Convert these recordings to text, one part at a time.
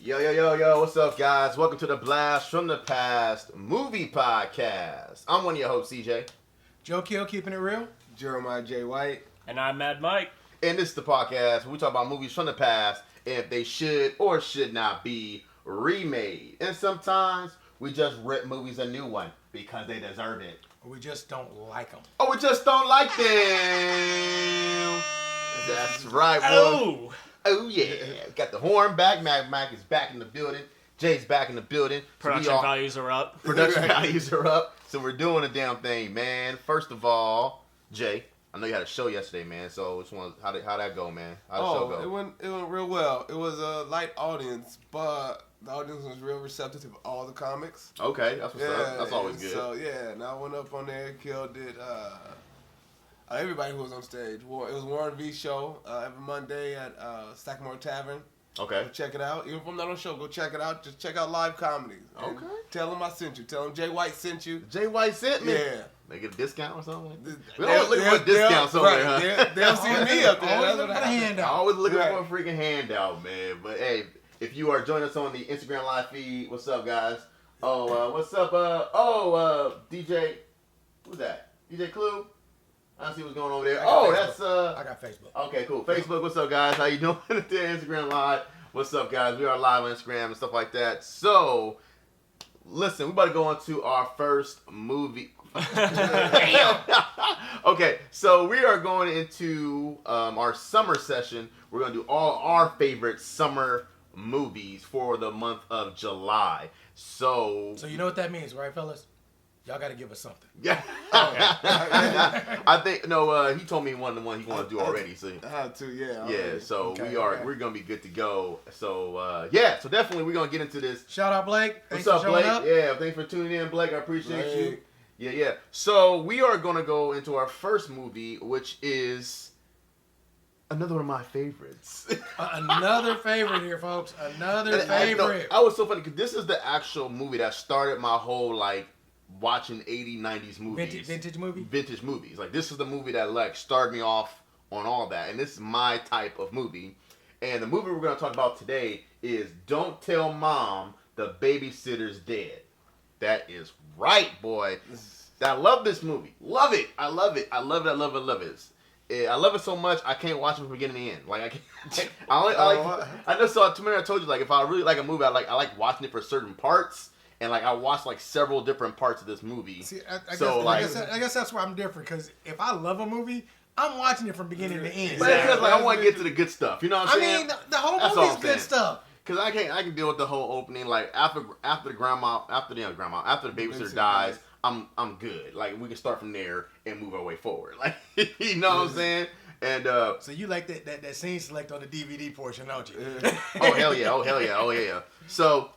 Yo, what's up, guys? Welcome to the Blast from the Past movie podcast. I'm one of your hosts, CJ. Joe Kill, keeping it real. Jeremiah J. White. And I'm Mad Mike. And this is the podcast where we talk about movies from the past and if they should or should not be remade. And sometimes we just rip movies a new one because they deserve it. Or we just don't like them. Oh, we just don't like them. That's right, boy. Oh, yeah. Got the horn back. Mac is back in the building. Jay's back in the building. Production values are up. Production values are up. So we're doing a damn thing, man. First of all, Jay, I know you had a show yesterday, man. So which one? How'd that go, man? How'd the show go? It went real well. It was a light audience, but the audience was real receptive to all the comics. Okay, that's what's up. That's always good. So yeah, and I went up on there, killed it. Everybody who was on stage. It was Warren V show every Monday at Stackmore Tavern. Okay. Go check it out. Even if I'm not on the show, go check it out. Just check out live comedy. And tell them I sent you. Tell them Jay White sent you. Jay White sent me. Yeah. They get a discount or something? We always looking for discounts somewhere, huh? They'll see me up there. Always looking for a handout. Always looking for a freaking handout, man. But hey, if you are joining us on the Instagram live feed, what's up, guys? What's up? DJ, who's that? DJ Clue? I don't see what's going on over there. That's I got Facebook. Okay, cool. Facebook, what's up, guys? How you doing? There, Instagram live. What's up, guys? We are live on Instagram and stuff like that. So, listen, we about to go on to our first movie. Damn. Okay, so we are going into our summer session. We're going to do all our favorite summer movies for the month of July. So you know what that means, right, fellas? Y'all got to give us something. Yeah. I think he told me one of the ones he wanted to do already. So I had to, yeah. Yeah, so we're gonna be good to go. So so definitely we're gonna get into this. Shout out Blake. What's up, Blake? Yeah, thanks for tuning in, Blake. I appreciate you. Yeah. So we are gonna go into our first movie, which is another one of my favorites. Another favorite here, folks. Another favorite. I was so funny because this is the actual movie that started my whole watching 80s, 90s movies. Vintage movies. Like, this is the movie that, started me off on all that. And this is my type of movie. And the movie we're going to talk about today is Don't Tell Mom the Babysitter's Dead. That is right, boy. I love this movie. Love it. I love it. I love it so much, I can't watch it from beginning to end. Like, I can't. I just saw it too many. I told you, if I really like a movie, I like watching it for certain parts. And I watched several different parts of this movie. See, I guess that's where I'm different. Because if I love a movie, I'm watching it from beginning to end. But it's I want to get to the good stuff. You know what I'm saying? I mean, the whole movie's good stuff. Because I can deal with the whole opening. After the babysitter dies, I'm good. We can start from there and move our way forward. You know what I'm saying? And so you like that scene select on the DVD portion, don't you? Oh hell yeah. So,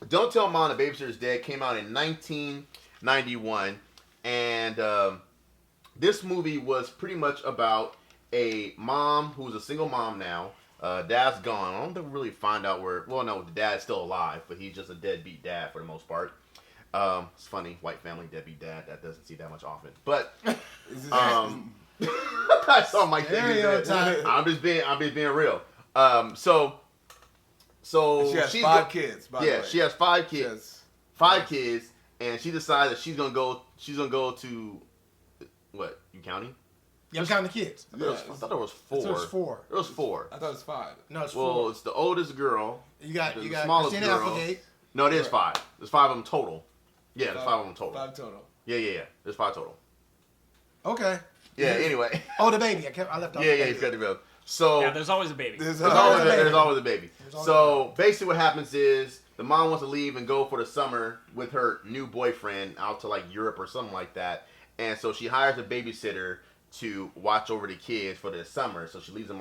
Don't Tell Mom the Babysitter's Dead came out in 1991, and this movie was pretty much about a mom who's a single mom now. Dad's gone. I don't really find out where. Well, no, the dad's still alive, but he's just a deadbeat dad for the most part. It's funny, white family deadbeat dad. That doesn't see that much often, but I saw my thing. I'm just being real. So she has 5 kids. By the way. She has 5 kids. 5 kids, and she decides that she's gonna go to what? You counting? Yeah, I'm counting the kids. I thought it was 4. It was 4. It was 4. I thought it was 5. No, it's 4. Well, it's the oldest girl. You got smallest Christina girl. Applegate. No, it is 5. There's 5 of them total. Yeah, there's 5 of them total. 5 total. Yeah. There's 5 total. Okay. Yeah. Anyway. Oh, the baby. I left off. Yeah. He's got the baby. So yeah, there's always a baby. There's always a baby. So basically, what happens is the mom wants to leave and go for the summer with her new boyfriend out to Europe or something like that, and so she hires a babysitter to watch over the kids for the summer. So she leaves them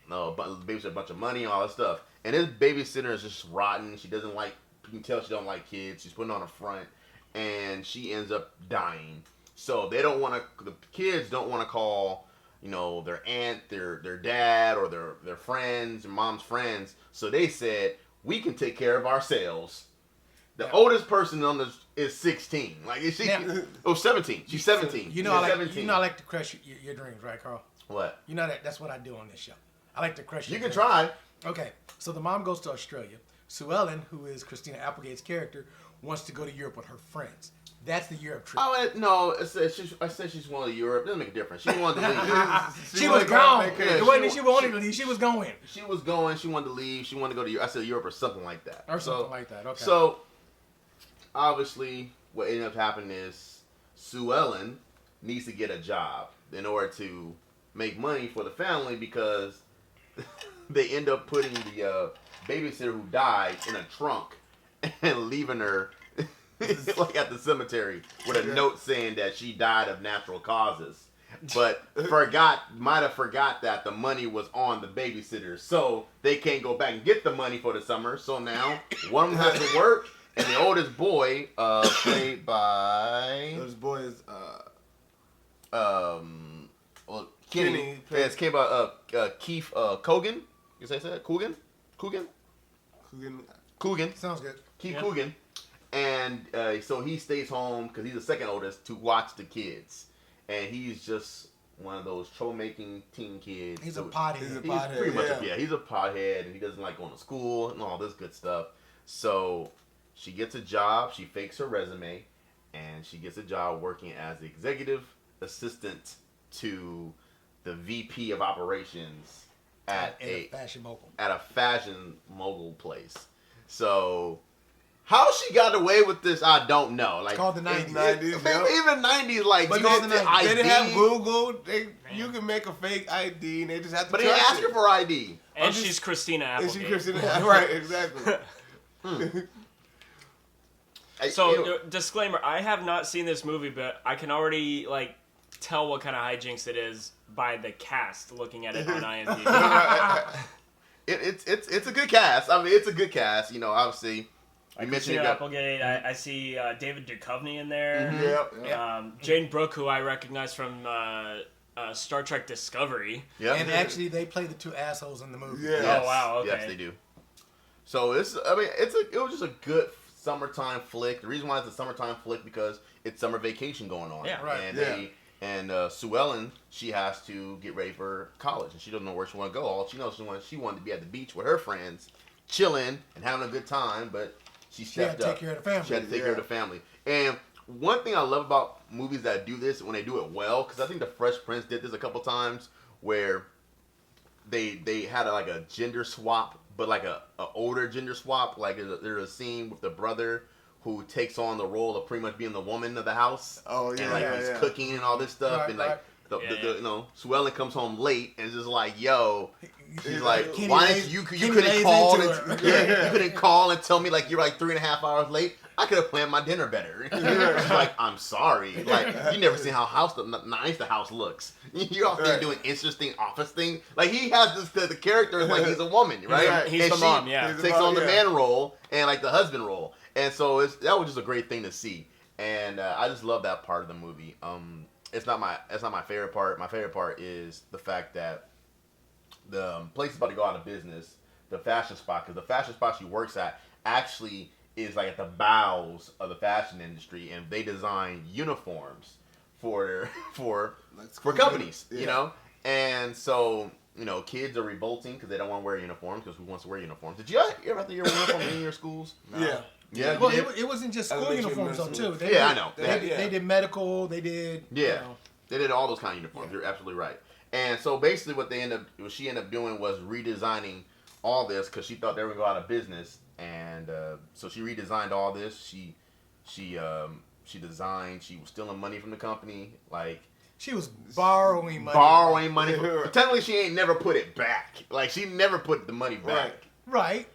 babysitter a bunch of money and all that stuff. And this babysitter is just rotten. She doesn't like. You can tell she don't like kids. She's putting on a front, and she ends up dying. So they don't want to. The kids don't want to call their aunt, their dad, or their friends, and mom's friends. So they said, we can take care of ourselves. The oldest person on this is 16. Is she? 17. She's 17. I like to crush your dreams, right, Carl? What? That's what I do on this show. I like to crush your dreams. You can try. Okay, so the mom goes to Australia Sue Ellen, who is Christina Applegate's character, wants to go to Europe with her friends. That's the Europe trip. Oh, no, I said she's wanted to Europe. Doesn't make a difference. She wanted to leave. She was gone. Yeah, It wasn't that she wanted to leave. She was going. She was going. She wanted to leave. She wanted to go to Europe. I said Europe or something like that. Or something like that. Okay. So, obviously, what ended up happening is Sue Ellen needs to get a job in order to make money for the family because they end up putting the babysitter who died in a trunk and leaving her like at the cemetery with a note saying that she died of natural causes. But might have forgot that the money was on the babysitter. So they can't go back and get the money for the summer. So now one of them has to work. And the oldest boy, played by... Those boys, Kenny. It's came by Keith Coogan. You say that? Coogan? Coogan. Sounds good. Keith Coogan. And so he stays home because he's the second oldest to watch the kids. And he's just one of those troublemaking teen kids. He's a pothead. He's a He's pothead, pretty much he's a pothead, and he doesn't like going to school and all this good stuff. So she gets a job. She fakes her resume, and she gets a job working as the executive assistant to the VP of operations at a fashion mogul place. So how she got away with this, I don't know. Like, it's called the 90s. Even 90s, like, but you know, they didn't have Google. You can make a fake ID, and they just have to. But they ask her for ID. And she's Christina Applegate. And she's Christina, right? Exactly. So, disclaimer: I have not seen this movie, but I can already tell what kind of hijinks it is by the cast. Looking at it on IMDb, it's a good cast. I mean, it's a good cast. You know, obviously. Christina Applegate. I see David Duchovny in there. Mm-hmm. Yep. Jane Brooke, who I recognize from Star Trek Discovery. Yeah. And actually, they play the two assholes in the movie. Yeah. Yes. Oh wow. Okay. Yes, they do. So it was just a good summertime flick. The reason why it's a summertime flick because it's summer vacation going on. Yeah. Right. And Sue Ellen, she has to get ready for college, and she doesn't know where she want to go. All she knows she wanted to be at the beach with her friends, chilling and having a good time, but she stepped up. She had to take care of the family. She had to take care of the family. And one thing I love about movies that do this when they do it well, because I think The Fresh Prince did this a couple times, where they had a gender swap, but like a older gender swap. Like there's a scene with the brother who takes on the role of pretty much being the woman of the house. Oh yeah. And he's cooking and all this stuff, Right, and right. Sue Ellen comes home late and is just like, yo. She's like, Kenny why lays- didn't you Kenny couldn't lays call into and her. you couldn't call and tell me like you're like 3.5 hours late? I could have planned my dinner better. She's like, I'm sorry. Like, you never seen how nice the house looks. You're out there doing interesting office things. Like, he has the character is like he's a woman, right? He's and the mom, yeah. Takes on the man role and like the husband role. And so that was just a great thing to see. And I just love that part of the movie. It's not my favorite part. My favorite part is the fact that the place is about to go out of business, the fashion spot, because the fashion spot she works at actually is like at the bowels of the fashion industry, and they design uniforms for companies, you know. And so, you know, kids are revolting because they don't want to wear uniforms, because who wants to wear uniforms? Did you ever have to wear a uniform in your schools? No. Yeah. Yeah. Well, it wasn't just school uniforms though too. I know. They did medical. They did. Yeah. You know, they did all those kind of uniforms. You're absolutely right. And so basically what she ended up doing was redesigning all this because she thought they were going to go out of business. And so she redesigned all this. She designed. She was stealing money from the company. Like, she was borrowing money. Technically, she ain't never put it back. Like, she never put the money back. Right.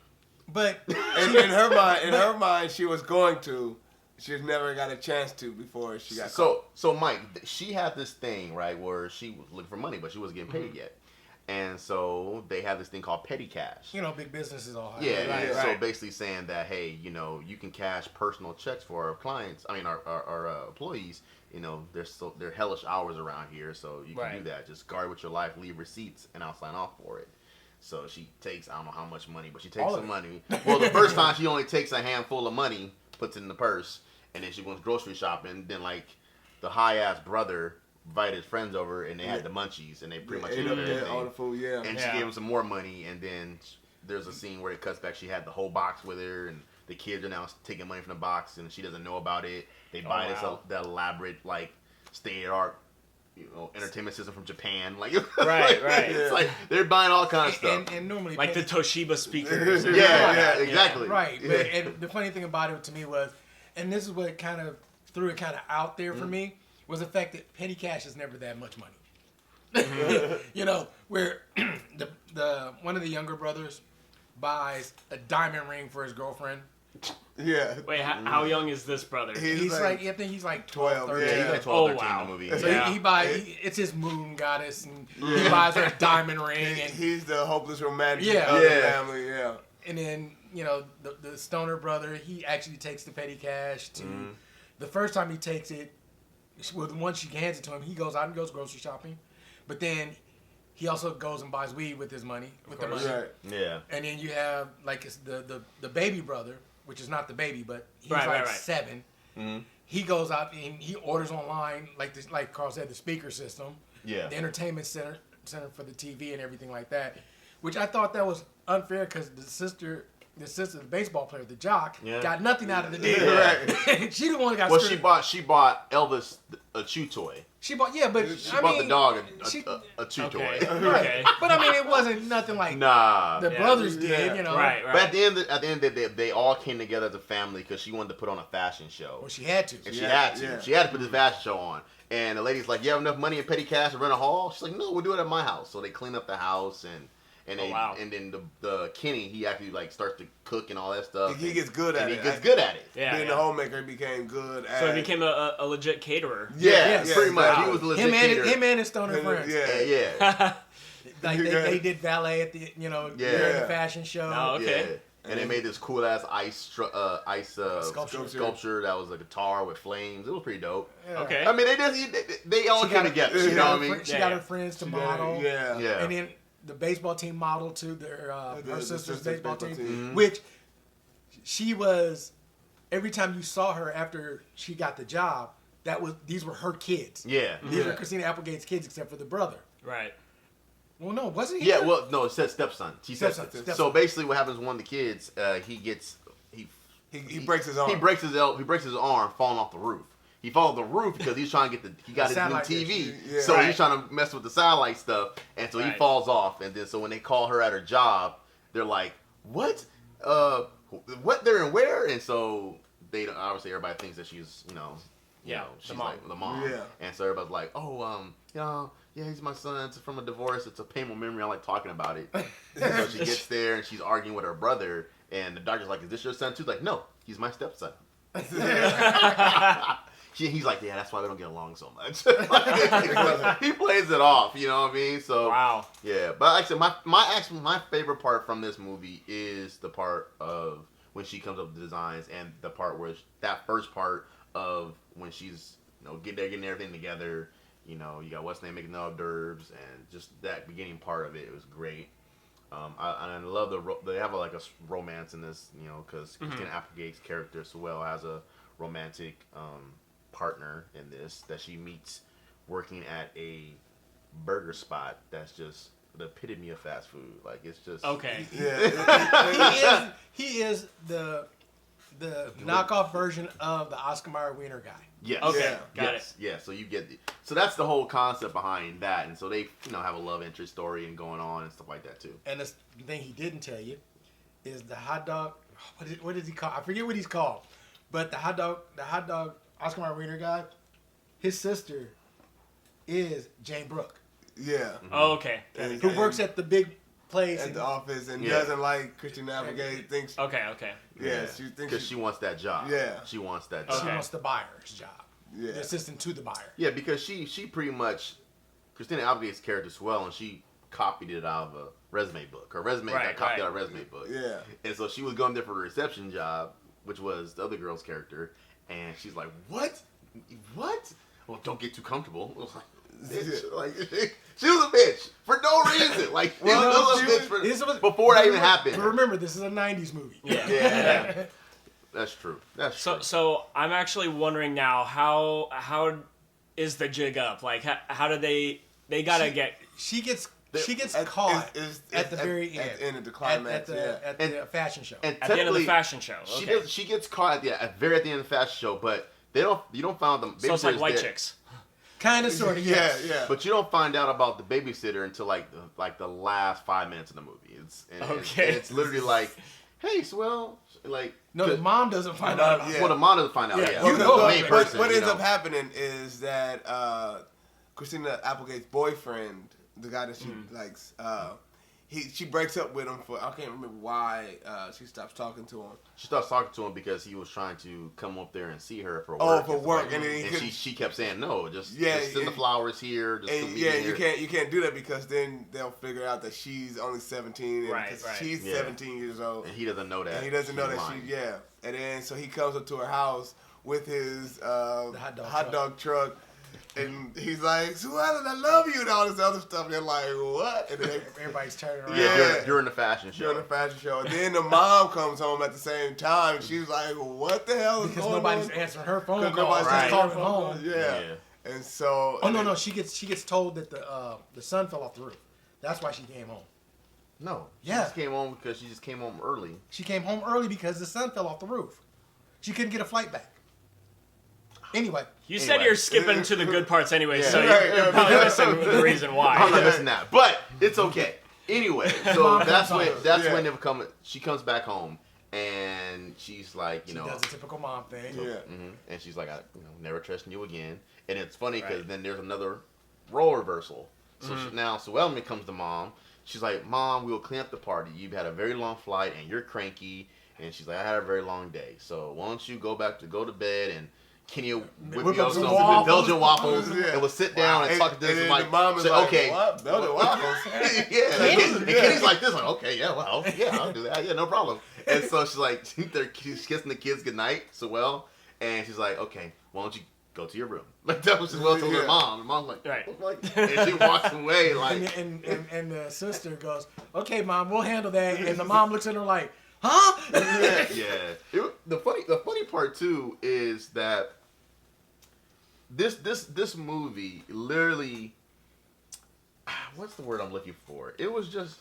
But in her mind, she was going to. She never got a chance to before she got caught. So Mike, she had this thing, right, where she was looking for money, but she wasn't getting paid yet. And so they have this thing called petty cash. You know, big businesses all have. Yeah. So basically saying that, hey, you know, you can cash personal checks for our clients. I mean, our employees. You know, they're hellish hours around here, so you can do that. Just guard with your life, leave receipts, and I'll sign off for it. So she takes, I don't know how much money, but she takes some money. Well, the first time she only takes a handful of money, puts it in the purse, and then she went grocery shopping. Then, like, the high-ass brother invited his friends over, and they had the munchies, and they pretty much ate up everything. All the food, And she gave him some more money, and then there's a scene where it cuts back. She had the whole box with her, and the kids are now taking money from the box, and she doesn't know about it. They buy the elaborate like state-of-the-art, entertainment system from Japan. Like right. It's like they're buying all kinds of stuff. And normally like the Toshiba speakers. yeah, exactly. Right. But, and the funny thing about it to me was, and this is what kind of threw it kind of out there for me, was the fact that petty cash is never that much money. Where the one of the younger brothers buys a diamond ring for his girlfriend. Yeah. Wait, how young is this brother? He's like I think he's like 12, 13. Yeah, he's like 12, 13 in the movie. So he buys, it's his moon goddess, and he buys her a diamond ring. And he's the hopeless romantic of the family, And then, the stoner brother, he actually takes the petty cash to, the first time he takes it, once she hands it to him, he goes out and goes grocery shopping. But then he also goes and buys weed with his money, the money. Right. Yeah. And then you have, like, it's the baby brother, which is not the baby, but he's 7. Mm-hmm. He goes out and he orders online, like Carl said, the speaker system, the entertainment center for the TV and everything like that, which I thought that was unfair because the sister, the baseball player, the jock, got nothing out of the deal. Yeah. She the one that got Well, screwed. she bought Elvis a chew toy. She bought, but She bought the dog a chew toy. Right. But I mean, it wasn't nothing like the brothers did, Right. But at the end of the day, they all came together as a family because she wanted to put on a fashion show. Well, she had to. And she had to. She had to put this fashion show on. And the lady's like, "You have enough money in petty cash to rent a hall?" She's like, "No, we'll do it at my house." So they clean up the house and then the Kenny, he actually like starts to cook and all that stuff. He gets good at it. He gets good at it. Yeah. Being the homemaker, he became good at it. So he became a legit caterer. Yeah, pretty much. He was a legit caterer. Him and his stoner friends. Yeah. Like they did ballet at the during the fashion show. Oh, okay. Yeah. And they made this cool ass ice sculpture that was a guitar with flames. It was pretty dope. Yeah. Okay. I mean, they all came together. You know what I mean? She got her friends to model. Yeah. And then the baseball team modeled to her sister's baseball team, Mm-hmm. which she was. Every time you saw her after she got the job, these were her kids. Yeah. These were Christina Applegate's kids, except for the brother. Right. Well, no, wasn't he? Yeah, well, no, it said stepson. She said Stepson. so. Basically, what happens? One of the kids, he breaks his arm. He breaks his arm falling off the roof. He falls off the roof because he's trying to he got his new TV, so he's trying to mess with the satellite stuff, and so he falls off. And then so when they call her at her job, they're like, "What? What? They're in where?" And so they obviously everybody thinks that she's she's like the mom. Yeah. And so everybody's like, yeah, he's my son. It's from a divorce. It's a painful memory. I like talking about it. So she gets there and she's arguing with her brother, and the doctor's like, "Is this your son too?" Like, "No, he's my stepson." He's like, "Yeah, that's why we don't get along so much." He plays it off, you know what I mean? So wow. Yeah, but like I said, my favorite part from this movie is the part of when she comes up with the designs, and the part where that first part of when she's getting everything together. You got what's name making the hors d'oeuvres, and just that beginning part of it was great. I love they have a romance in this, because Christina Applegate's character Sewell has a romantic partner in this that she meets working at a burger spot that's just the epitome of fast food. Like, it's just okay. Yeah. He is the knockoff version of the Oscar Mayer Wiener guy. Yes. Okay. Got it. Yeah. So you get so that's the whole concept behind that, and so they have a love interest story and going on and stuff like that too. And the thing he didn't tell you is the hot dog. What is he called? I forget what he's called, but the hot dog Oscar Mayer Wiener guy. His sister is Jane Brooke. Yeah. Mm-hmm. Oh, okay. Who works at the big place At the office and doesn't like Christina Applegate. Thinks Okay. yeah, she thinks because she wants that job. Yeah. She wants that She job. wants the buyer's job. Yeah. The assistant to the buyer. Yeah, because she pretty much Christina Applegate's character Swell, and she copied it out of a resume book. Her resume got copied out of a resume book. Yeah. And so she was going there for the reception job, which was the other girl's character, and she's like, "What? Well, don't get too comfortable." I was like, bitch. Like, she was a bitch for no reason. Like, she was a bitch before that even happened. But remember, this is a '90s movie. Yeah. That's true. That's true. So I'm actually wondering now how is the jig up? Like how do they gotta get? She gets She gets caught at the very end. At the end of the climax. At the fashion show. And at the end of the fashion show. Okay. She gets caught at the end of the fashion show, but you don't find them. So it's like White Chicks. Kind of, sort of, yeah. But you don't find out about the babysitter until like the last 5 minutes of the movie. It's literally like, hey, Swell, like. No, the mom doesn't find out about it. Well, the mom doesn't find out. Yeah, You know, the main person. What ends up happening is that Christina Applegate's boyfriend, the guy that she likes, she breaks up with him for, I can't remember why she stops talking to him. She starts talking to him because he was trying to come up there and see her for work. Oh, for work, and she kept saying no, just send the flowers here. Just you can't do that because then they'll figure out that she's only 17, and right. she's 17 years old, and he doesn't know that. And he doesn't know that and then so he comes up to her house with his hot dog truck. And he's like, Suellen, I love you, and all this other stuff. And they're like, what? And then everybody's turning around. Yeah, during the fashion show. And then the mom comes home at the same time. And she's like, what the hell is going on? Because nobody's answering her phone call. Nobody's calling home. Yeah. And so. Oh no! She gets told that the sun fell off the roof. That's why she came home. No. She just came home because she just came home early. She came home early because the sun fell off the roof. She couldn't get a flight back. Anyway. You said you're skipping to the good parts anyway, so you're probably missing the reason why. I'm not missing that, but it's okay. Anyway, so that's when she comes back home and she's like, she does a typical mom thing. And she's like, never trusting you again. And it's funny because then there's another role reversal. So now Suellen becomes the mom. She's like, Mom, we will clean up the party. You've had a very long flight and you're cranky. And she's like, I had a very long day. So why don't you go to bed and Kenny will whip me up some Belgian waffles and we'll sit down and talk to this. And the mom is like, okay. What? Belgian waffles? And Kenny's like this, like, okay, I'll do that. Yeah, no problem. And so she's like, she's kissing the kids goodnight, and she's like, okay, why don't you go to your room? Like that was Suelle told her mom. The mom's like, right. And she walks away like. And the sister goes, okay, Mom, we'll handle that. And the mom looks at her like, huh? The funny part too is that this movie literally, what's the word I'm looking for? It was just,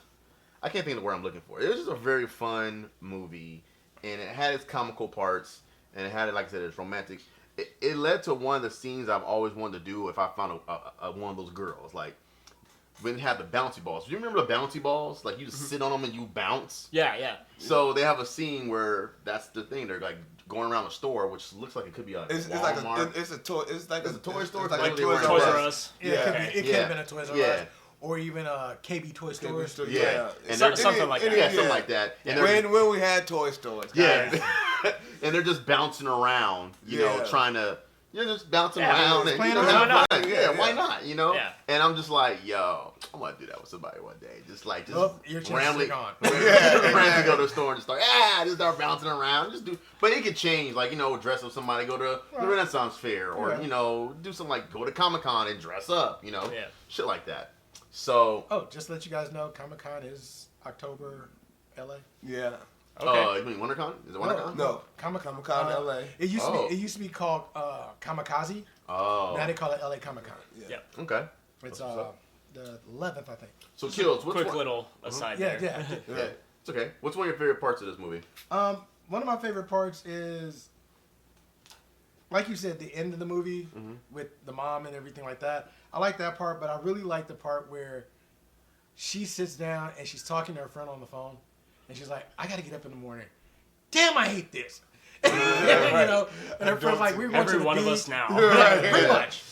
I can't think of the word I'm looking for. It was just a very fun movie, and it had its comical parts, and it had, like I said, it's romantic. It led to one of the scenes I've always wanted to do if I found one of those girls, like when they had the bouncy balls. Do you remember the bouncy balls? Like you just sit on them and you bounce. Yeah. So they have a scene where that's the thing. They're like going around the store, which looks like it could be a Walmart. It's a toy. It's like a toy store. It's like Toys R Us. It could have been a Toys R Us. Or even a KB Toy Store. And something like that. Something like that. And when we had toy stores. Yeah. And they're just bouncing around, you know, trying to. You're just bouncing around and playing having around. fun. Yeah, why not? You know? Yeah. And I'm just like, yo, I want to do that with somebody one day. Just rambling on. Randomly go to the store and just start, just start bouncing around. Just do, but it could change, like, dress up somebody, go to the Renaissance Fair, or do something like go to Comic-Con and dress up, shit like that. So. Just to let you guys know, Comic-Con is October, LA. Yeah. Okay. You mean WonderCon? Is it WonderCon? No. Comic-Con LA. It used to be called Kamikaze. Oh. Now they call it LA Comic-Con. Yeah. Okay. It's the 11th, I think. So Kills, what's quick little aside there. Yeah. It's okay. What's one of your favorite parts of this movie? One of my favorite parts is, like you said, the end of the movie with the mom and everything like that. I like that part, but I really like the part where she sits down and she's talking to her friend on the phone. And she's like, I got to get up in the morning. Damn, I hate this. And her friend's like, we're going to the Every one of beach. us now. Pretty much.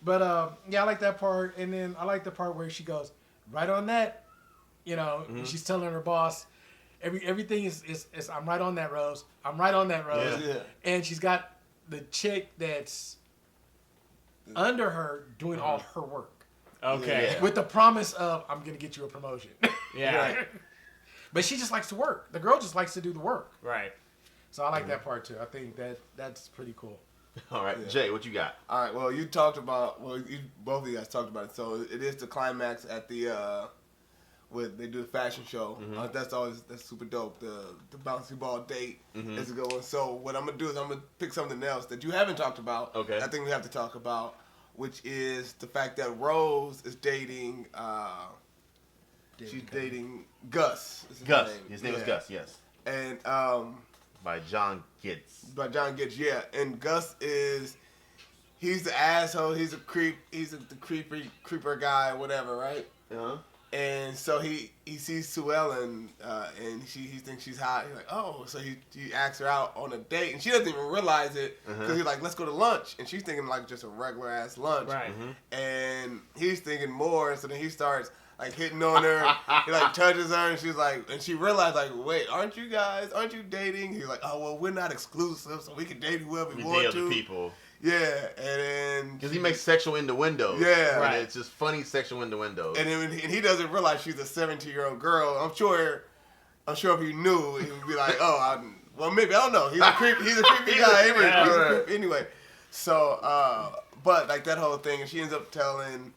But, I like that part. And then I like the part where she goes, right on that. She's telling her boss, everything is I'm right on that, Rose. I'm right on that, Rose. Yeah. And she's got the chick that's under her doing all her work. Okay. With the promise of, I'm going to get you a promotion. Yeah. But she just likes to work. The girl just likes to do the work. Right. So I like that part too. I think that's pretty cool. All right, Jay, what you got? All right. Well, both of you guys talked about it. So it is the climax at the when they do the fashion show. That's super dope. The bouncy ball date is a good one. So what I'm gonna do is I'm gonna pick something else that you haven't talked about. Okay. I think we have to talk about, which is the fact that Rose is dating she's dating Gus. Gus. His name is Gus. Yes. And by John Gitz. Yeah. And Gus he's the asshole. He's a creep. He's the creeper guy, whatever, right? Uh-huh. And so he sees Sue Ellen, and he thinks she's hot. He's like, oh, so he asks her out on a date, and she doesn't even realize it because he's like, let's go to lunch, and she's thinking like just a regular ass lunch, right? And he's thinking more, so then he starts like hitting on her. He like touches her, and she's like, and she realized like, wait, aren't you dating? He's like, oh well, we're not exclusive, so we can date whoever we want to. Other people. Yeah, and then because he makes sexual innuendos. Yeah, right. And it's just funny sexual innuendos. And he doesn't realize she's a 17-year-old girl. I'm sure if he knew, he would be like, oh, well, maybe I don't know. He's a creepy guy anyway. So, but like that whole thing, and she ends up telling,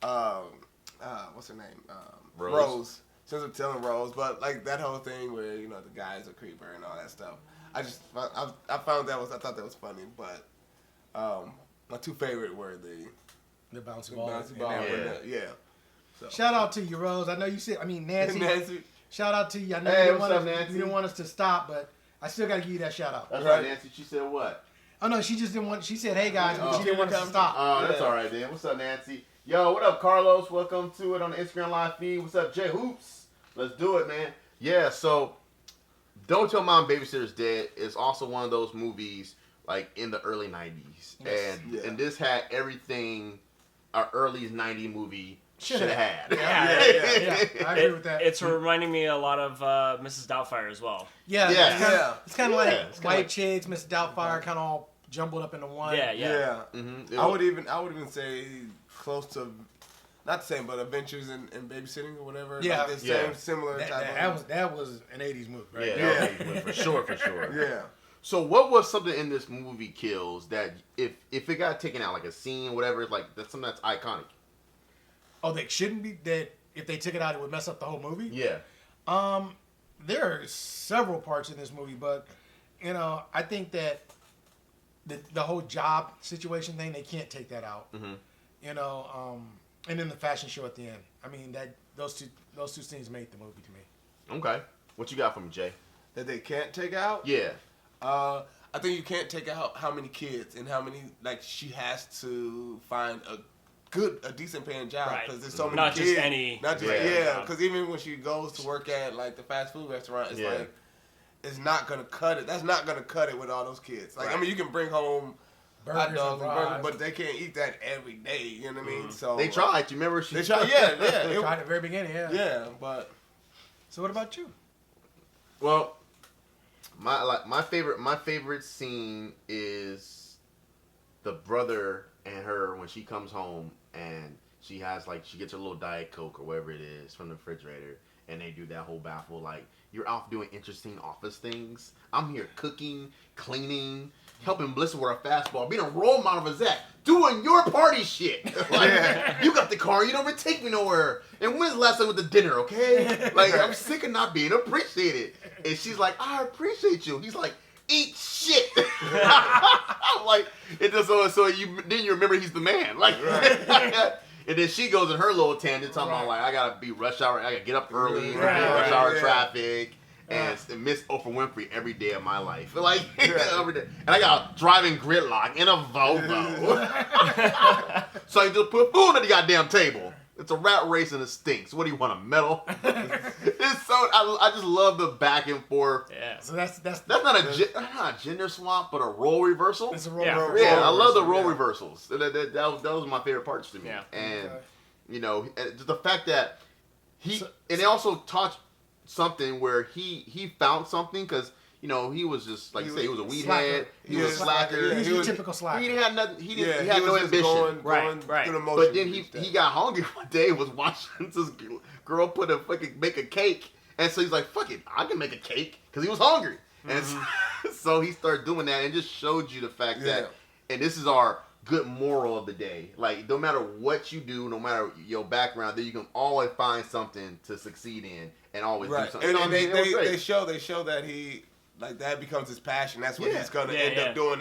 what's her name? Rose. She ends up telling Rose, but like that whole thing where the guy's a creeper and all that stuff. I thought that was funny, but. My two favorite were the bouncy ball. Yeah. So. Shout out to you, Rose. I know you said. I mean, Nancy. Shout out to you. I know hey, you didn't want us to stop, but I still got to give you that shout out. That's right, Nancy. She said what? Oh no, she just didn't want. She said, "Hey guys," but she didn't want us to stop. Oh, that's all right then. What's up, Nancy? Yo, what up, Carlos? Welcome to it on the Instagram live feed. What's up, Jay Hoops? Let's do it, man. Yeah. So, Don't Tell Mom Babysitter's Dead is also one of those movies. Like in the early 90s. Yes. And this had everything our early 90s movie should have had. Yeah. I agree with that. It's reminding me a lot of Mrs. Doubtfire as well. Yeah. It's kind of like White Chicks, Mrs. Doubtfire, kind of all jumbled up into one. Yeah. Mm-hmm. I would even say close to, not the same, but Adventures in Babysitting or whatever. Yeah. Like the same, similar type of. That was an 80s movie, right? Yeah. For sure. Yeah. So what was something in this movie Kills that if it got taken out, like a scene, whatever, like that's something that's iconic? Oh, they shouldn't be. That if they took it out, it would mess up the whole movie. Yeah. There are several parts in this movie, but I think that the whole job situation thing, they can't take that out. Mm-hmm. And then the fashion show at the end. I mean, that those two scenes made the movie to me. Okay. What you got from Jay? That they can't take out? Yeah. I think you can't take out how many kids and how many, like, she has to find a decent paying job because there's so many not kids. Just any. Not just because even when she goes to work at like the fast food restaurant, it's like it's not gonna cut it. That's not gonna cut it with all those kids. Like I mean, you can bring home hot dogs and burgers, but they can't eat that every day. You know what I mean? So they tried. You remember they tried? Yeah. They tried at the very beginning. Yeah, but so what about you? Well. My favorite scene is the brother and her when she comes home and she gets her little Diet Coke or whatever it is from the refrigerator and they do that whole baffle like you're off doing interesting office things. I'm here cooking, cleaning, helping Melissa with her fastball, being a role model for Zach, doing your party shit. Like, you got the car, you don't even take me nowhere. And when's the last time with the dinner, okay? Like, I'm sick of not being appreciated. And she's like, I appreciate you. He's like, eat shit. I'm like, it just then you remember he's the man. Like, and then she goes in her little tangent talking about like, I gotta be rush hour, I gotta get up early, rush hour traffic. And miss Oprah Winfrey every day of my life. Like, every day. And I got a driving gridlock in a Volvo. So you just put food on the goddamn table. It's a rat race and it stinks. What do you want, a medal? It's so, I just love the back and forth. Yeah. So that's not a gender swap, but a role reversal. It's a role reversal. reversal. Yeah, I love the role reversals. Those are my favorite parts to me. Yeah. And, just the fact that and they also taught something where he found something because he was just like you say he was a weed head, he was a slacker, he was a typical slacker. He had nothing. He had no ambition. Right. Through the motions. But then he got hungry one day and was watching this girl make a cake, and so he's like, "Fuck it, I can make a cake," because he was hungry, and so he started doing that, and just showed you the fact that, and this is our good moral of the day. Like, no matter what you do, no matter your background, that you can always find something to succeed in and always do something. And they show that he, like, that becomes his passion. That's what he's going to end up doing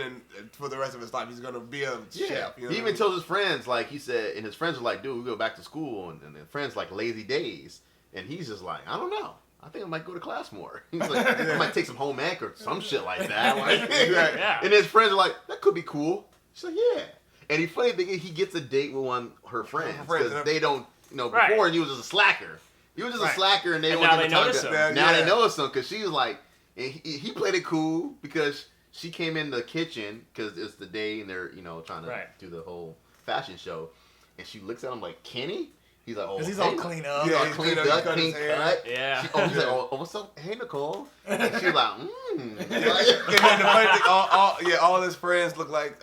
for the rest of his life. He's going to be a chef. You know he even tells his friends, like he said, and his friends are like, dude, we go back to school. And his friends like lazy days. And he's just like, I don't know. I think I might go to class more. He's like, I might take some home ec or some shit like that. Like, Yeah. And his friends are like, that could be cool. She's like, yeah. And the funny thing is, he gets a date with her friends because they don't, before he was just a slacker. He was just a slacker, and they and don't now they give him notice time him. Now they notice him because she was like, and he played it cool because she came in the kitchen because it's the day and they're trying to do the whole fashion show, and she looks at him like, Kenny? He's like, oh, because he's all clean up. Yeah, he's cleaned up, clean cut. Yeah. She's like, oh, what's up? Hey, Nicole. And she's like, And then the funny thing, all his friends look like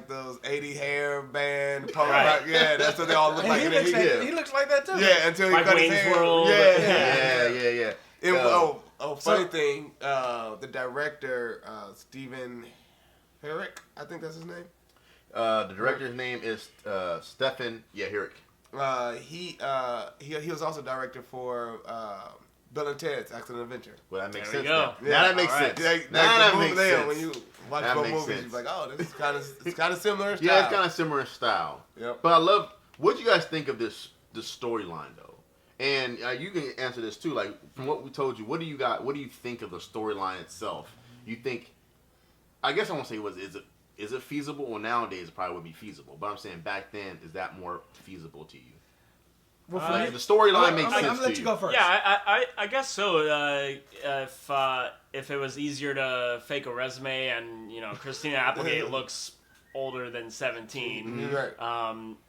those 80 hair band punk rock. Yeah, that's what they all look And like. he looks like that too. Yeah, until he like cut his Wayne's hair. World. Yeah. yeah. Funny thing, the director, Stephen Herrick, I think that's his name. The director's name is Stephen Herrick. He was also director for Bill and Ted's Excellent Adventure. Well, that makes There sense. we go. Now that makes sense. Now that makes sense. When you watch That both makes movies, sense. you're like, oh, this is it's kind of similar in style. Yeah, it's kind of similar in style. Yep. But I love. What do you guys think of this storyline though? And you can answer this too. Like from what we told you, what do you think of the storyline itself? You think? I guess I won't say is it feasible? Well, nowadays it probably would be feasible. But I'm saying back then, is that more feasible to you? Well, Like, the storyline makes sense I'm gonna let to you go first. Yeah, I guess so. If it was easier to fake a resume and Christina Applegate looks older than 17, Right.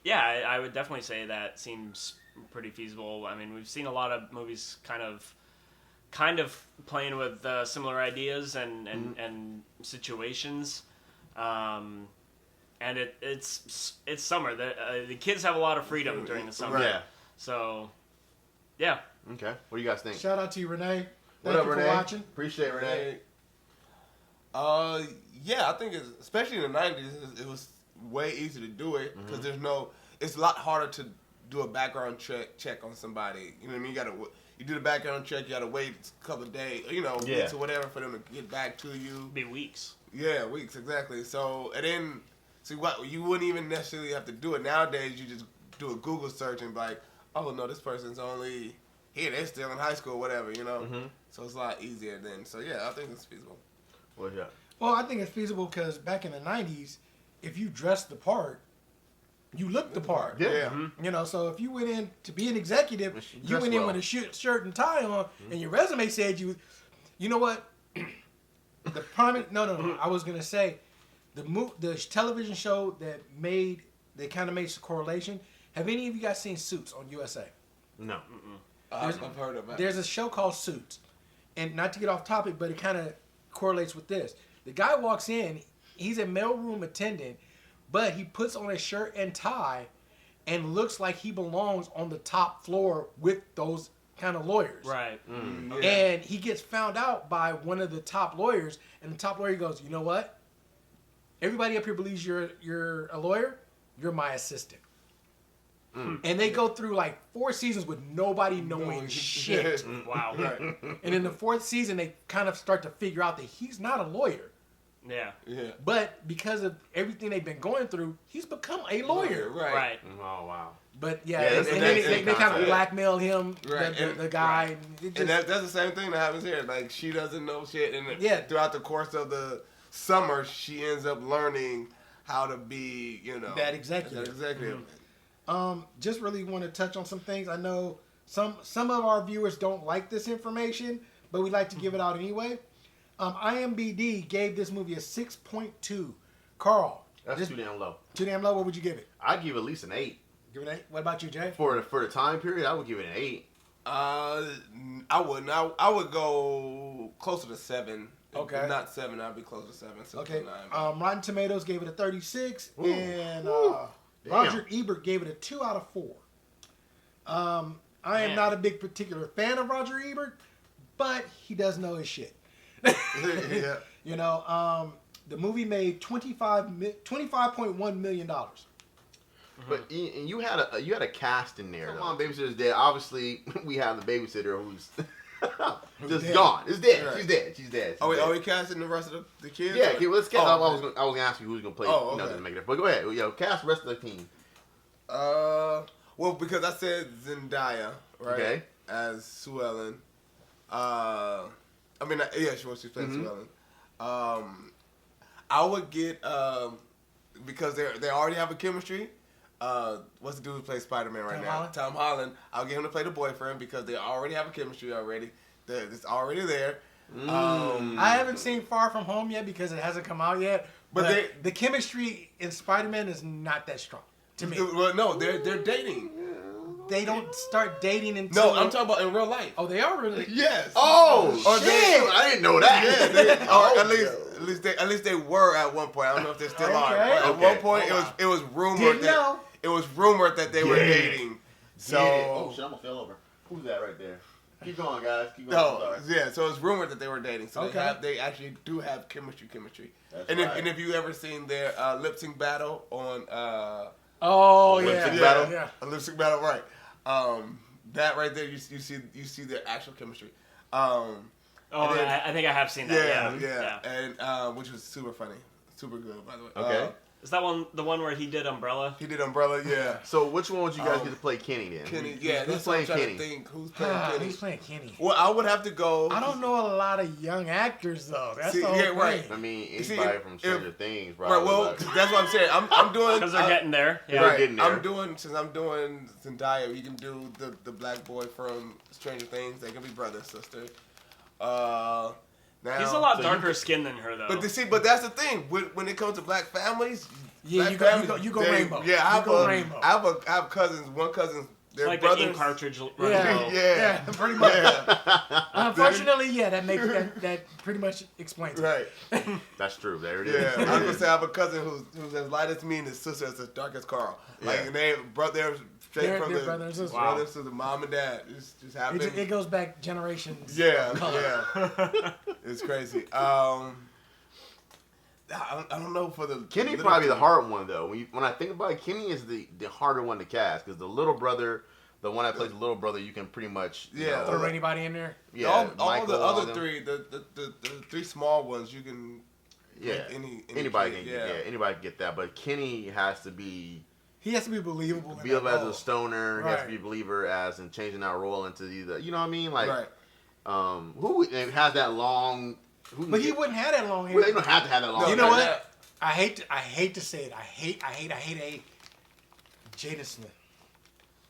yeah, I would definitely say that seems pretty feasible. I mean, we've seen a lot of movies kind of playing with similar ideas and situations. And it's summer. The kids have a lot of freedom during the summer. Yeah. So, yeah. Okay. What do you guys think? Shout out to you, Renee. What Thank up, you Renee? for watching. Appreciate it, Renee. Yeah, I think especially in the 90s, it was way easier to do it because it's a lot harder to do a background check on somebody. You know what I mean? You do the background check, you gotta wait a couple of days, weeks or whatever for them to get back to you. Be weeks. Yeah, weeks, exactly. So, and then, you wouldn't even necessarily have to do it. Nowadays, you just do a Google search and be like, oh, no, this person's only here. They're still in high school or whatever, So it's a lot easier then. So, yeah, I think it's feasible. Well, yeah. Well, I think it's feasible because back in the 90s, if you dressed the part, you looked the part. Yeah. So if you went in to be an executive, you went in with a shirt and tie on, and your resume said you know what? The no. I was gonna say, the television show that kind of made some correlation. Have any of you guys seen Suits on USA? No. I've heard of it. There's a show called Suits, and not to get off topic, but it kind of correlates with this. The guy walks in, he's a mailroom attendant, but he puts on a shirt and tie and looks like he belongs on the top floor with those kind of lawyers. Right. Yeah. And he gets found out by one of the top lawyers, and the top lawyer goes, you know what? Everybody up here believes you're a lawyer. You're my assistant. And they go through like 4 seasons with nobody knowing shit. Wow. Right. And in the 4th season, they kind of start to figure out that he's not a lawyer. Yeah. Yeah. But because of everything they've been going through, he's become a lawyer. Right. Oh, wow. But Yeah, and that's then the they same kind of concept. blackmail him, Right. the guy. It just, And that's the same thing that happens here. Like, she doesn't know shit. And throughout the course of the summer, she ends up learning how to be, that executive. Just really want to touch on some things. I know some of our viewers don't like this information, but we like to give it out anyway. IMDb gave this movie a 6.2. Carl, That's too damn low. Too damn low. What would you give it? I'd give it at least an 8. Give it an 8. What about you, Jay? For the time period, I would give it an 8. I wouldn't. I would go closer to 7. Okay. If not 7, I'd be closer to 7. Okay. 9. Rotten Tomatoes gave it a 36, Ooh. and Ooh. Roger Ebert gave it a 2 out of 4. I am not a big particular fan of Roger Ebert, but he does know his shit. Yeah. The movie made $25.1 million. But you had a cast in there. Come on, Babysitter's dead. Obviously, we have the babysitter who's just dead. gone. It's dead. Right. She's dead. Are we casting the rest of the kids? Yeah, okay, let's cast. Oh, I was gonna ask you who's gonna play. Oh, okay. To make it. But go ahead. Cast the rest of the team. Well, because I said Zendaya, right? Okay. as Sue Ellen. She's playing Sue Ellen. I would get because they already have a chemistry. What's the dude who plays Spider-Man right now? Holland? Tom Holland. I'll get him to play the boyfriend because they already have a chemistry already. It's already there. I haven't seen Far From Home yet because it hasn't come out yet. But the chemistry in Spider-Man is not that strong to me. Well, no, they're dating. They don't start dating until... No, I'm talking about in real life. Oh, they are really... Yes. Oh, Or shit! they- I didn't know that. Yeah, at least they were at one point. I don't know if they still are. Okay. But at one point, it was rumored that they were dating. So Oh shit! I'm gonna fell over. Who's that right there? Keep going, guys. Keep going. no, yeah. So it's rumored that they were dating. So Okay. they actually do have chemistry. That's And right. if you ever seen their lip sync battle on Oh, Lip yeah. sync battle? Yeah. a lip sync battle, right? That right there, you see their actual chemistry. Oh, And then- I think I have seen that. Yeah. And which was super funny, super good, by the way. Okay. Is that the one where he did Umbrella? He did Umbrella, yeah. So which one would you guys get to play Kenny then? Kenny, Who's that's playing what I'm trying Kenny? to think. Who's playing Kenny? He's playing Kenny. Well, I would have to go. I don't know a lot of young actors, though. That's See, the whole yeah, thing. right. I mean, You see, anybody if- from Stranger Things, probably. Right, well, like- that's what I'm saying. I'm doing. Because they're getting there. Yeah. They're Right, getting there. I'm doing Zendaya. You can do the black boy from Stranger Things. They can be brother and sister. Now He's a lot So darker skin than her, though. But that's the thing. When it comes to black families, Yeah, black you go they- rainbow. Yeah, I You go rainbow. have cousins. One cousin, It's they're like brothers. the ink cartridge. Yeah. Yeah. Pretty much. Yeah. Unfortunately, yeah, that pretty much explains it. Right. That's true. There it is. Yeah, I was gonna say I have a cousin who's as light as me and his sister is as dark as Carl. Like, Yeah. and they're straight They're from the brother and sister. brothers to the mom and dad. It's just happened. It goes back generations. Yeah, color. yeah, it's crazy. I don't know for the Kenny little probably the kid. hard one though. When I think about it, Kenny is the harder one to cast because the little brother, the one that plays the little brother, you can pretty much Yeah. Throw anybody in there. yeah. all Michael, the all other them. three, the three small ones, you can. Yeah, Any anybody kid, can anybody can get that, but Kenny has to be He has to be believable. in that as role. a stoner. He has to Right. be a believer as in changing that role into either. You know what I mean? Like, Right. who has that long? Who But he wouldn't have that long hair. Well, they don't have to have that long. No, You know hair. what? I hate to say it. I hate Jada Smith.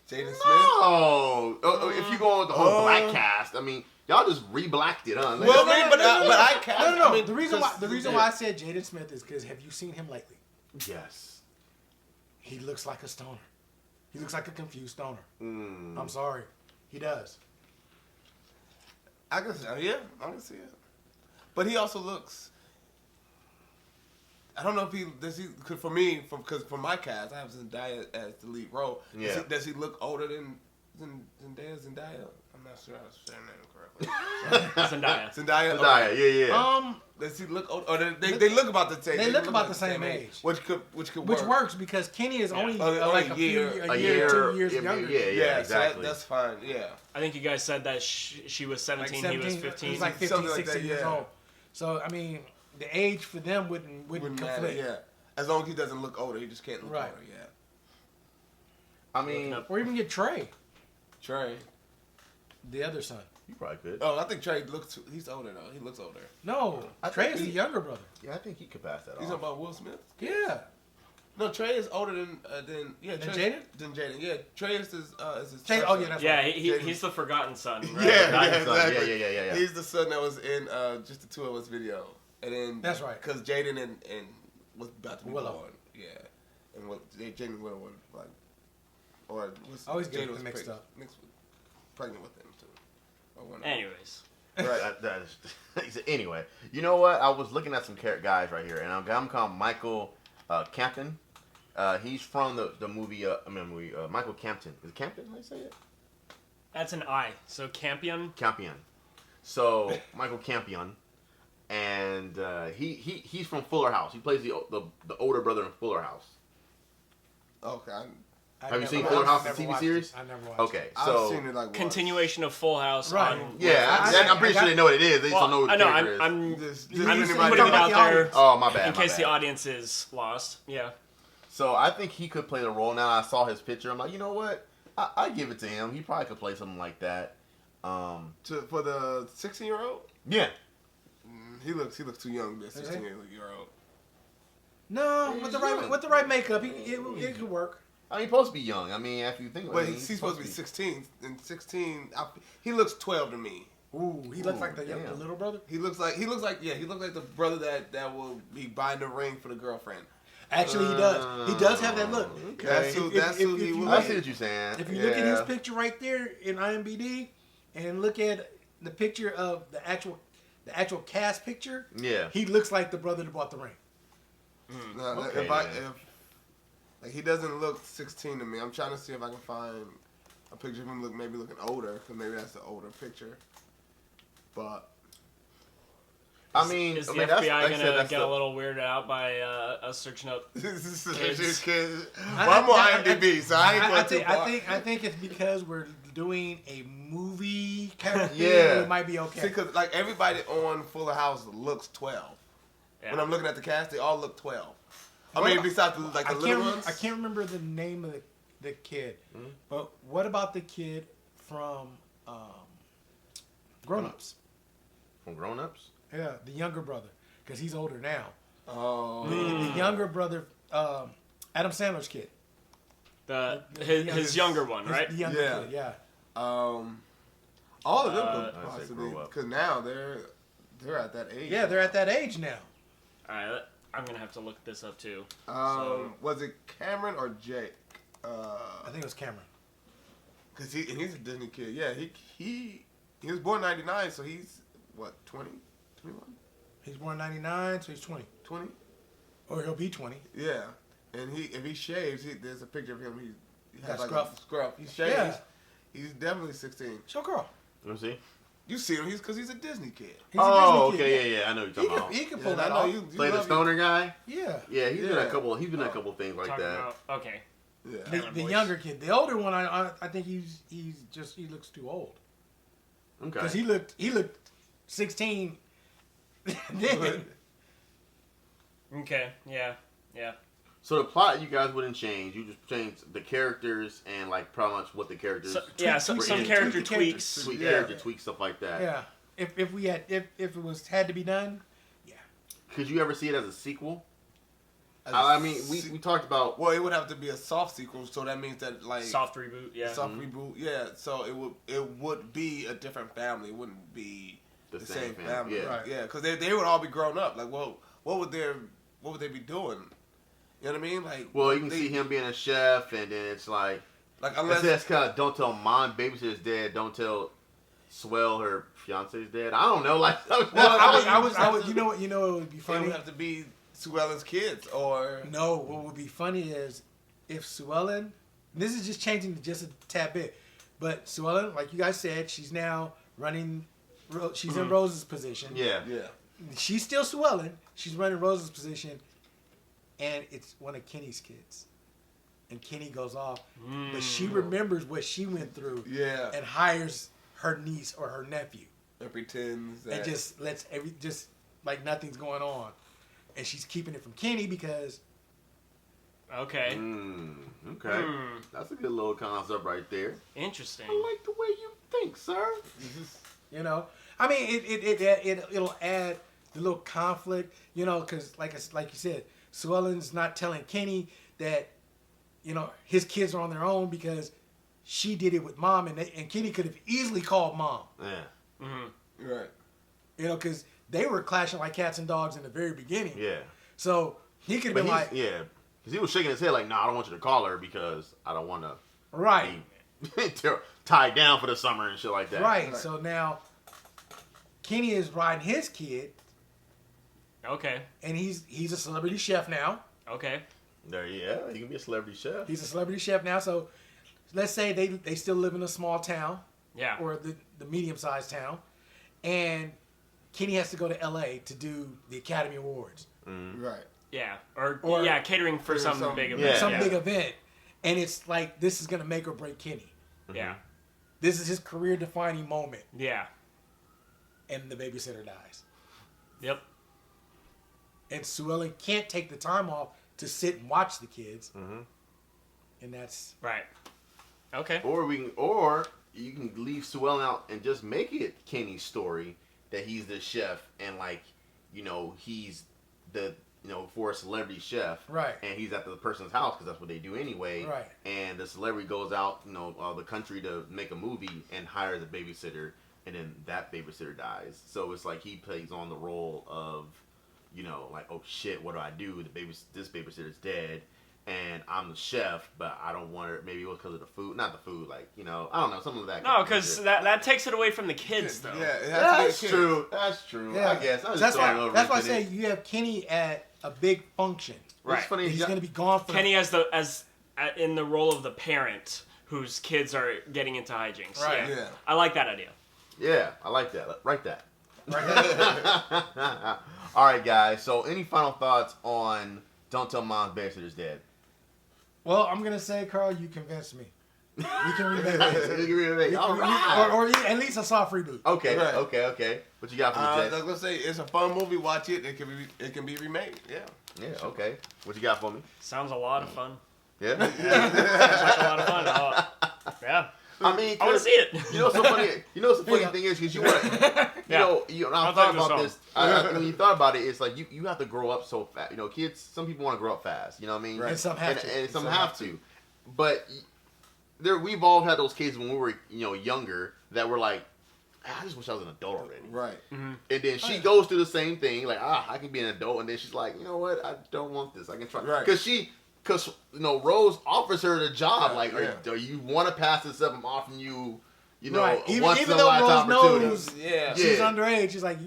Jaden Smith. No. If you go with the whole black cast, I mean, y'all just re-blacked it, huh? Well, but I cast. No. I mean, the reason why I said Jada Smith is because have you seen him lately? Yes. He looks like a stoner. He looks like a confused stoner. Mm. I'm sorry. He does. I can see it. But he also looks. I don't know if he does. He cause for me, because for my cast, I have Zendaya as the lead role. Yeah. Does he look older than Zendaya? I'm not sure I was saying that correctly. Zendaya. Zendaya. Zendaya, Okay. yeah. Does he look older? Or they look about the same. They look about the same age. Which could Which work. works because Kenny is only like a year, 2 years younger. Yeah, So exactly. that's fine. Yeah. I think you guys said that she was 17, he was 15. He's like 15, Something like 16 that, years yeah. old. So, I mean, the age for them wouldn't Wouldn't matter. conflict. Yeah. As long as he doesn't look older, he just can't look Right. older. Yeah. I mean, Or even get Trey, Trey. the other son. you probably could. Oh, I think Trey looks. He's older though. He looks older. No, I Trey think is the younger brother. Yeah, I think he could pass that He's off. talking about Will Smith. Yeah. No, Trey is older than Than Trey, Jaden? Than Jaden. Yeah, Trey is his Trey, oh yeah, that's Yeah, right. he's the forgotten son. Right? Yeah, Forgotten son. exactly. Yeah. He's the son that was in just the two of us video, and then That's right. Because Jaden and was about to be Willow. born. Yeah, and what Jaden and Willow were like, or was I always get Jaden them was mixed up. pregnant with him too. Or one of them. Anyways. Right. That is, anyway, you know what? I was looking at some guys right here, and I'm calling Michael Campton. He's from the movie. Michael Campton. Is it Campton? How do you say it? That's an I. So Campion. Campion. So Michael Campion, and he's from Fuller House. He plays the older brother in Fuller House. Okay. Have you seen Fuller House, the TV series? I never watched Okay, I've so seen it like once. Continuation of Full House. Right. On yeah, I'm pretty sure they know what it is. They just don't know what I the know. character is. I'm Just You I'm used to anybody putting it talk out about the there audience. Oh, my bad. in my case bad. the audience is lost. Yeah. So I think he could play the role. Now I saw his picture. I'm like, you know what? I give it to him. He probably could play something like that. For the 16-year-old. Yeah. He looks too young to be a 16-year-old. No, with the right makeup, it could work. I mean, he's supposed to be young. I mean, if you think about But it, he's supposed to be 16. And 16, he looks 12 to me. Ooh, he looks like the little brother. He looks like the brother that will be buying the ring for the girlfriend. Actually, he does. He does have that look. Okay. That's who he was. I see what you're saying. If you look at his picture right there in IMDb, and look at the picture of the actual cast picture, he looks like the brother that bought the ring. If he doesn't look 16 to me, I'm trying to see if I can find a picture of him looking older, because maybe that's the older picture. But I mean, is the FBI gonna get a little weirded out by us searching up kids? Well, I'm on IMDb, so I ain't going too far. I think it's because we're doing a movie kind of thing. Yeah, it might be okay. See, because like everybody on Fuller House looks 12. Yeah. When I'm looking at the cast, they all look 12. I mean, besides the little ones. I can't remember the name of the kid, but what about the kid from Grown Ups? From Grown Ups? Yeah, the younger brother, because he's older now. Oh. The younger brother, Adam Sandler's kid. His younger one, right? The younger kid, yeah. All of them could possibly, because now they're at that age. Yeah, they're at that age now. All right, I'm gonna have to look this up too. Was it Cameron or Jake? I think it was Cameron. Cause he's a Disney kid. Yeah, he was born 99, so he's what 20, 21. He's born 99, so he's 20. 20. Or he'll be 20. Yeah, and if he shaves, there's a picture of him. He has like scruff. a scruff. He shaves. Yeah. He's definitely 16. Show girl. Let me see. You see him? Because he's a Disney kid. He's a Disney kid. Yeah. I know what you're talking about. He can pull that off. You Play the stoner guy. Yeah. Yeah, he's been a couple. He's been a couple things like that. Okay. Yeah. The younger kid, the older one, I think he looks too old. Okay. Because he looked 16. Then. Okay. Yeah. So the plot you guys wouldn't change. You just change the characters and like pretty much what the characters. Some character tweaks. Character tweaks, stuff like that. Yeah. If it had to be done, yeah. Could you ever see it as a sequel? I mean, we talked about. Well, it would have to be a soft sequel, so that means that like soft reboot. Yeah. Soft reboot. Yeah. So it would be a different family. It wouldn't be the same family. Yeah. Right. Yeah. Because they would all be grown up. Like, well, what would they be doing? You know what I mean? Like, well, you can see him being a chef, and then it's like unless that's kind of don't tell mom babysitter's dead, don't tell Swell her fiance's dead. I don't know. Like, well, I was. You know what? It would be funny. It would have to be Sue Ellen's kids, or no. What would be funny is if Sue Ellen. This is just changing just a tad bit, but Sue Ellen, like you guys said, she's now running. She's in Rose's position. Yeah. She's still Sue Ellen. She's running Rose's position. And it's one of Kenny's kids. And Kenny goes off. But she remembers what she went through. Yeah. And hires her niece or her nephew. And pretends that. And just lets like nothing's going on. And she's keeping it from Kenny because. Okay. Okay. That's a good little concept right there. Interesting. I like the way you think, sir. You know? I mean, it'll add the little conflict, you know, because like you said, Sue Ellen's not telling Kenny that, you know, his kids are on their own because she did it with mom, and Kenny could have easily called mom. Yeah. Right. You know, because they were clashing like cats and dogs in the very beginning. Yeah. So he could have been like, yeah, because he was shaking his head like, "No, I don't want you to call her because I don't want to right, be tied down for the summer and shit like that." Right. So now Kenny is riding his kid. Okay. And he's a celebrity chef now. Okay. He can be a celebrity chef. He's a celebrity chef now. So let's say they still live in a small town. Yeah. Or the medium-sized town. And Kenny has to go to L.A. to do the Academy Awards. Right. Yeah. Or catering for some big event. Yeah. Some big event. And it's like, this is going to make or break Kenny. Yeah. This is his career-defining moment. Yeah. And the babysitter dies. Yep. And Sue Ellen can't take the time off to sit and watch the kids. And that's right. Okay. Or you can leave Sue Ellen out and just make it Kenny's story that he's the chef and like, you know, he's the, you know, for a celebrity chef, right? And he's at the person's house because that's what they do anyway, right? And the celebrity goes out, you know, the country to make a movie and hires a babysitter, and then that babysitter dies. So it's like he plays on the role of, you know, like, oh shit, what do I do? This babysitter's dead. And I'm the chef, but I don't want her. Maybe it was because of the food, not the food. Like, you know, I don't know, something like that. No, because that takes it away from the kids, though. Yeah, that's true. That's true. Yeah. I guess. That's why I say you have Kenny at a big function. Right. It's funny. He's going to be gone for. Kenny as in the role of the parent whose kids are getting into hijinks. Right. Yeah. I like that idea. Yeah, I like that. Write that. Right. All right, guys. So, any final thoughts on Don't Tell Mom's Babysitter's Dead? Well, I'm gonna say, Carl, you convinced me. You can remake it. All right. Or at least a soft reboot. Okay, Right. okay. What you got for me, I Jay? was gonna say it's a fun movie. Watch it. It can be remade. Yeah. Yeah, okay. What you got for me? Sounds a lot of fun. Yeah? Sounds like a lot of fun. Yeah. I mean, I want to see it. You know what's so funny? You know what's the funny thing is because you want, I thought about this. When you thought about it, it's like you have to grow up so fast. You know, kids. Some people want to grow up fast. You know what I mean? Right. And some have to. And some have to. But we've all had those cases when we were younger that were like, I just wish I was an adult already. Right. Mm-hmm. And then she goes through the same thing, like, I can be an adult, and then she's like, you know what? I don't want this. I can try. Right. Because Rose offers her the job. Yeah, like, are you want to pass this up? I'm offering you, right. once Even in a though lifetime Rose opportunity. knows Yeah. she's underage, she's like,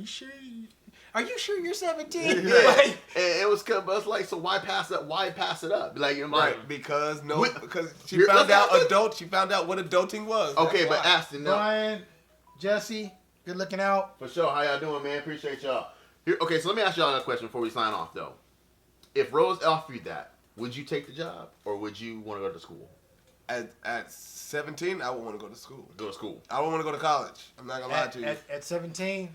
are you sure you're 17? Yeah. Like, And it was but it's like, so why pass it? Why pass it up? Like, I'm like, Right. Because she You're- found let's out have She found out what adulting was. okay, That's but why. Aston, no. Brian, Jesse, good looking out. For sure. How y'all doing, man? Appreciate y'all. Okay, so let me ask y'all another question before we sign off, though. If Rose offered you that, would you take the job, or would you want to go to school? At 17, I would want to go to school. Go to school. I would want to go to college. I'm not gonna lie to you. At 17,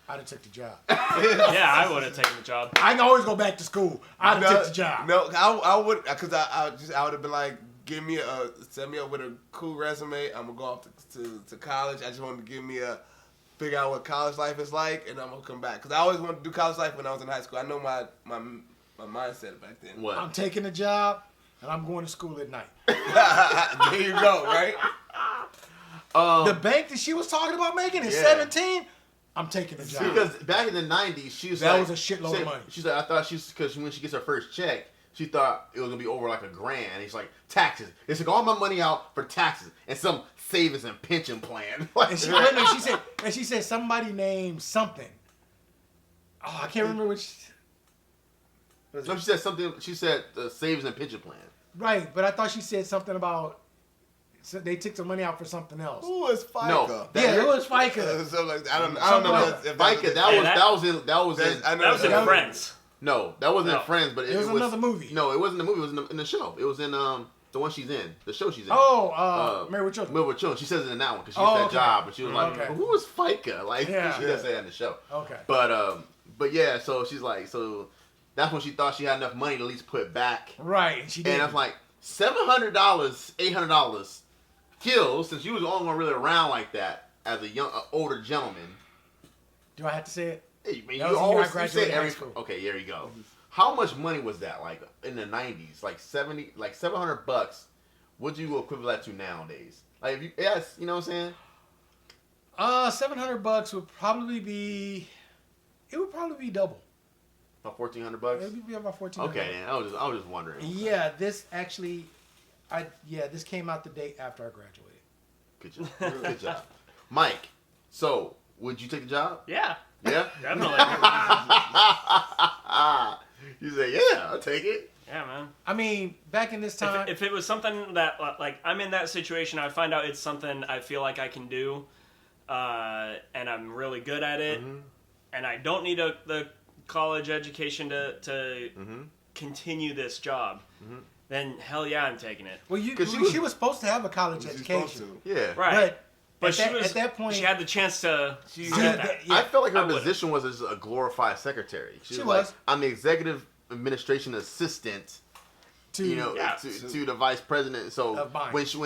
I'd have took the job. Yeah, I would have taken the job. I can always go back to school. I'd have took the job. No, I would, because I would have been like, set me up with a cool resume. I'm gonna go off to college. I just wanted to figure out what college life is like, and I'm gonna come back. Because I always wanted to do college life when I was in high school. I know my mindset back then. What? I'm taking the job, and I'm going to school at night. There you go, right? The bank that she was talking about making at 17, I'm taking the job. Because back in the 90s, she was That was a shitload of money. She's like, I thought because when she gets her first check, she thought it was going to be over like $1,000. And he's like, taxes. They took all my money out for taxes and some savings and pension plan. And she said somebody named something. Oh, I can't remember which. No, she said something. She said the savings and pension plan. Right, but I thought she said something about they took the money out for something else. Who was FICA? No, It was FICA. So like, I don't know. If FICA. That was in Friends. No, that wasn't in Friends, but it was another movie. No, it wasn't the movie. It was in the show. It was in the one she's in, the show she's in. Married with Children. Married with Children. She says it in that one because she gets that job, but she was like, Okay. "Who was FICA?" Like she Yeah. doesn't say that in the show. Okay. But yeah, so she's like, so that's when she thought she had enough money to at least put back. Right, and she did. And I was like, $700, $800 kills, since you was the only one really around like that as a older gentleman. Do I have to say it? Hey, man, That you was the year I always graduated say high school. Okay, there you go. How much money was that like in the 90s? Like $700. What do you equivalent to nowadays? Like if you you know what I'm saying? $700 would probably be. It would probably be double. About $1,400. It would be about $1,400. Okay, then I was just wondering. Yeah, this actually, this came out the day after I graduated. Good job. Good job, Mike. So, would you take the job? Yeah. Yeah. Definitely. You say, yeah, I'll take it. Yeah, man. I mean, back in this time, If it was something that, like, I'm in that situation, I find out it's something I feel like I can do, and I'm really good at it, and I don't need the college education to continue this job, then hell yeah, I'm taking it. well, she was supposed to have a college education, Yeah. Right. But at that point, she had the chance to get that. I felt like her I would've. position was as a glorified secretary. She was was. like, I'm the executive administration assistant to the vice president. So Of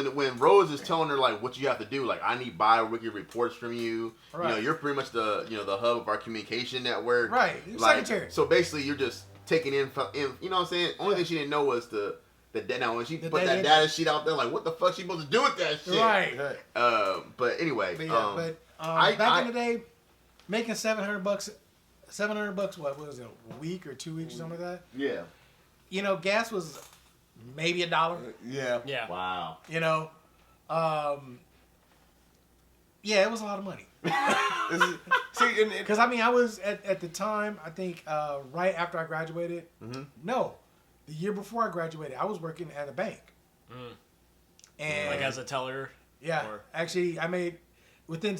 when Rose is telling her like what you have to do, like I need bi-weekly reports from you. Right. You know, you're pretty much the the hub of our communication network. Right. You're Like, secretary. So basically, you're just taking in. You know what I'm saying? Only thing she didn't know was the now when she put that data sheet out there, like what the fuck she supposed to do with that shit? Right. But anyway, back in the day, making $700, what was it, a week or 2 weeks or something like that? Yeah. You know, gas was maybe $1. Yeah. Yeah. Wow. You know, yeah, it was a lot of money. See, Because I mean, I was at the time, I think right after I graduated. Mm-hmm. No, the year before I graduated, I was working at a bank. And Like as a teller. yeah, or- actually, I made within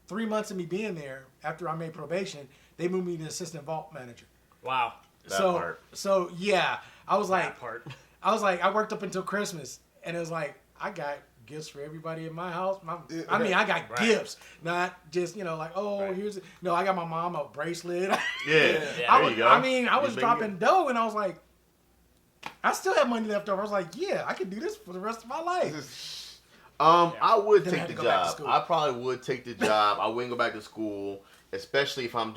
3 months of me being there. After I made probation, they moved me to assistant vault manager. Wow. So yeah, I was like, That part. I worked up until Christmas, and it was like I got gifts for everybody in my house. I got Right. gifts, not just like here's no. I got my mom a bracelet. Yeah. There you go. I mean, I was You dropping dough, and I was like, I still had money left over. I was like, yeah, I could do this for the rest of my life. I would Then I take had the to go back to job. school. I probably would take the job. I wouldn't go back to school, especially if I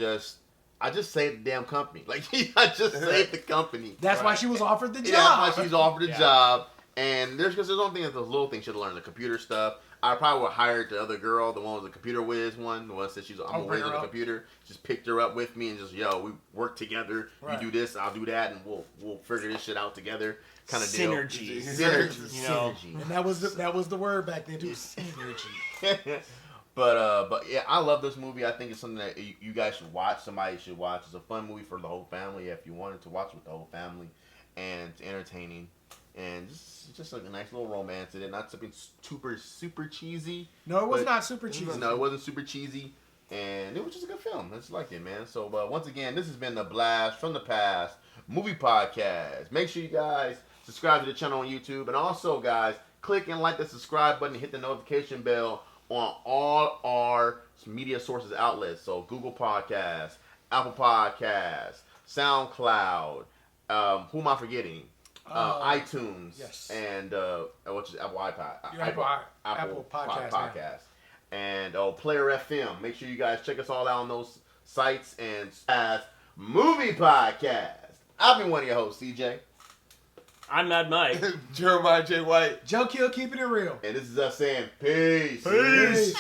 just saved the damn company. Like I just saved the company. That's why she was offered the job. Yeah, that's why she's offered the Yeah. job. And there's only thing that those little things should learn the computer stuff. I probably would have hired the other girl, the one with the computer whiz one, the one that said I'm a whiz on the computer. Just picked her up with me and just we work together. Right. You do this, I'll do that, and we'll figure this shit out together. Kind of Synergy. Synergy. You know. Synergy. And that was the word back then too. Synergy. But yeah, I love this movie. I think it's something that you guys should watch. Somebody should watch. It's a fun movie for the whole family if you wanted to watch it with the whole family, and it's entertaining, and just like a nice little romance in it. Not something super cheesy. No, it was but- not super cheesy. No, it wasn't super cheesy, and it was just a good film. I just liked it, man. So once again, this has been the Blast from the Past movie podcast. Make sure you guys subscribe to the channel on YouTube, and also guys, click and like the subscribe button and hit the notification bell on all our media sources outlets. So Google Podcasts, Apple Podcasts, SoundCloud, who am I forgetting? iTunes, yes. and which is Apple iPod, Apple Podcast, Podcast, and Player FM. Make sure you guys check us all out on those sites and as movie podcast. I've been one of your hosts, CJ, I'm Mad Mike. Jeremiah J. White. Joe Kill keeping it real. and this is us saying peace. Peace.